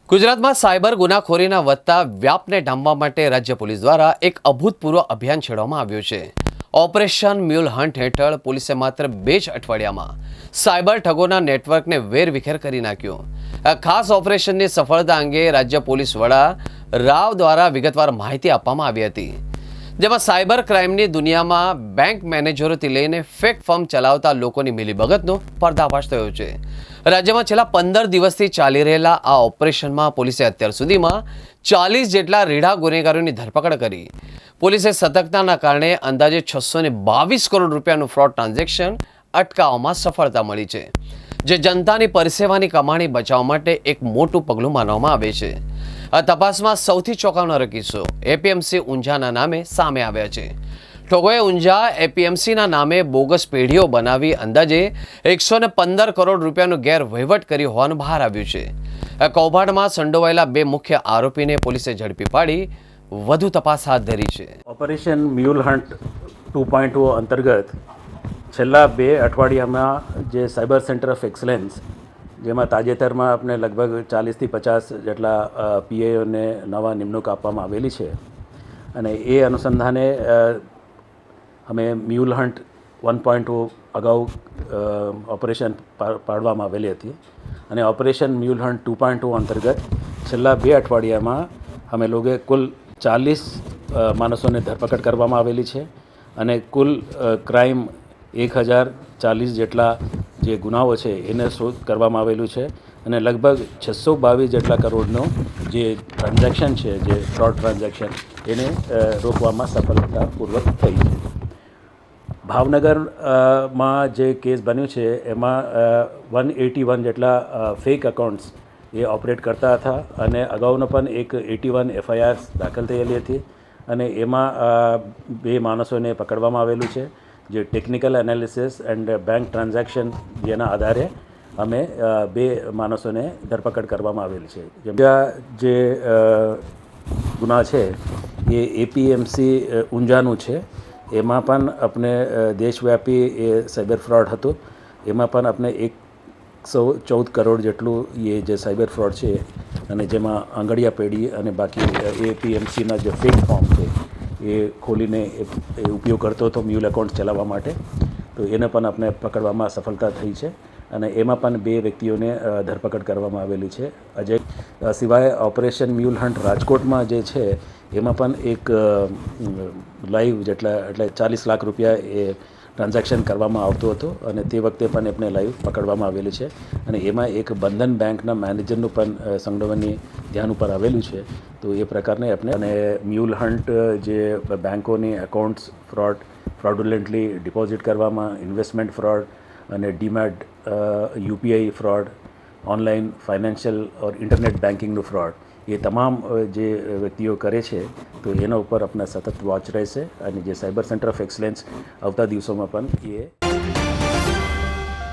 ગુજરાતમાં સાયબર ગુનાખોરીના વધતા વ્યાપને ડામવા માટે રાજ્ય પોલીસ દ્વારા એક અભૂતપૂર્વ અભિયાન છેડવામાં આવ્યું છે। ઓપરેશન મ્યુલ હન્ટ હેઠળ પોલીસે માત્ર 2 જ અઠવાડિયામાં સાયબર ઠગોના નેટવર્કને વેરવિખેર કરી નાખ્યું। આ ખાસ ઓપરેશનની સફળતા અંગે રાજ્ય પોલીસ વડા રાવ દ્વારા વિગતવાર માહિતી આપવામાં આવી હતી, જેમાં સાયબર ક્રાઇમની દુનિયામાં બેંક મેનેજરોથી લઈને ફેક ફર્મ ચલાવતા લોકોની મિલીભગતનો પર્દાફાશ થયો છે। રાજ્યમાં છેલ્લા 15 દિવસથી ચાલી રહેલા આ ઓપરેશનમાં પોલીસે અત્યાર સુધીમાં 40 જેટલા રીઢા ગુનેગારોની ધરપકડ કરી। પોલીસે સતર્કતાના કારણે અંદાજે 622 કરોડ રૂપિયાનું ફ્રોડ ટ્રાન્ઝેક્શન અટકાવવામાં સફળતા મળી છે, જે જનતાની પરસેવાની કમાણી બચાવવા માટે એક મોટું પગલું માનવામાં આવે છે। આ તપાસમાં સૌથી ચોંકાવનારો કિસ્સો એપીએમસી ઊંઝાના નામે સામે આવ્યા છે। ઠગોએ ઊંઝા એપીએમસીના નામે બોગસ પેઢીઓ બનાવી અંદાજે 115 કરોડ રૂપિયાનો ગેરવહીવટ કર્યો હોવાનું બહાર આવ્યું છે। આ કૌભાંડમાં સંડોવાયેલા 2 મુખ્ય આરોપીને પોલીસે ઝડપી પાડી વધુ તપાસ હાથ ધરી છે। ઓપરેશન મ્યુલ હન્ટ 2.0 અંતર્ગત છેલ્લા 2 અઠવાડિયામાં જે સાયબર સેન્ટર ઓફ એક્સલન્સ, જેમાં તાજેતરમાં આપણે લગભગ 40થી 50 જેટલા પીઆઈઓને નવા નિમણૂક આપવામાં આવેલી છે, અને એ અનુસંધાને અમે મ્યુલ હન્ટ 1.0 અગાઉ ઓપરેશન પાડવામાં આવેલી હતી, અને ઓપરેશન મ્યુલ હન્ટ 2.0 અંતર્ગત છેલ્લા 2 અઠવાડિયામાં અમે લોકોએ કુલ 40 માણસોને ધરપકડ કરવામાં આવેલી છે, અને કુલ ક્રાઇમ 1040 જેટલા જે ગુનાઓ છે એને શોધ કરવામાં આવેલું છે, અને લગભગ 622 જેટલા કરોડનો જે ટ્રાન્ઝેક્શન છે, જે ફ્રોડ ટ્રાન્ઝેક્શન, એને રોકવામાં સફળતાપૂર્વક થઈ છે। ભાવનગરમાં જે કેસ બન્યું છે એમાં 181 જેટલા ફેક એકાઉન્ટ્સ એ ઓપરેટ કરતા હતા, અને અગાઉનો પણ એક 81 એફઆઈઆર દાખલ થયેલી હતી, અને એમાં 2 માણસોને પકડવામાં આવેલું છે, જે technical analysis and bank transaction જેના આધારે અમે 2 માણસોને ધરપકડ કરવામાં આવેલી છે। જે ગુના છે એ એપીએમસી ઊંઝાનું છે, એમાં પણ આપણે દેશવ્યાપી એ સાયબર ફ્રોડ હતું, એમાં પણ આપણે 114 કરોડ જેટલું એ જે સાયબર ફ્રોડ છે, અને જેમાં આંગળીયા પેઢી અને બાકી એપીએમસીના જે ફેક ફોર્મ છે એ ખોલીને એ ઉપયોગ કરતો હતો મ્યુલ એકાઉન્ટ ચલાવવા માટે, તો એને પણ આપણે પકડવામાં સફળતા થઈ છે, અને એમાં પણ 2 વ્યક્તિઓને ધરપકડ કરવામાં આવેલી છે। અજય સિવાય ઓપરેશન મ્યુલ હન્ટ રાજકોટમાં જે છે એમાં પણ એક લાઈવ જેટલા એટલે 40 લાખ રૂપિયા એ ટ્રાન્ઝેક્શન કરવામાં આવતો હતો, અને તે વખતે પણ એમને લાઈવ પકડવામાં આવેલી છે, અને એમાં એક બંધન બેંકના મેનેજરનું પણ સંડોવણી ધ્યાન ઉપર આવેલું છે। તો એ પ્રકારને આપણે અને મ્યુલ હન્ટ જે બેંકોની એકાઉન્ટ્સ ફ્રોડુલન્ટલી ડિપોઝિટ કરવામાં, ઇન્વેસ્ટમેન્ટ ફ્રોડ અને demat UPI fraud, online financial or internet બેન્કિંગનું ફ્રોડ, એ તમામ જે વ્યક્તિઓ કરે છે તો એના ઉપર આપણા સતત વોચ રહેશે, અને જે સાયબર સેન્ટર ઓફ એક્સલન્સ આવતા દિવસોમાં પણ એ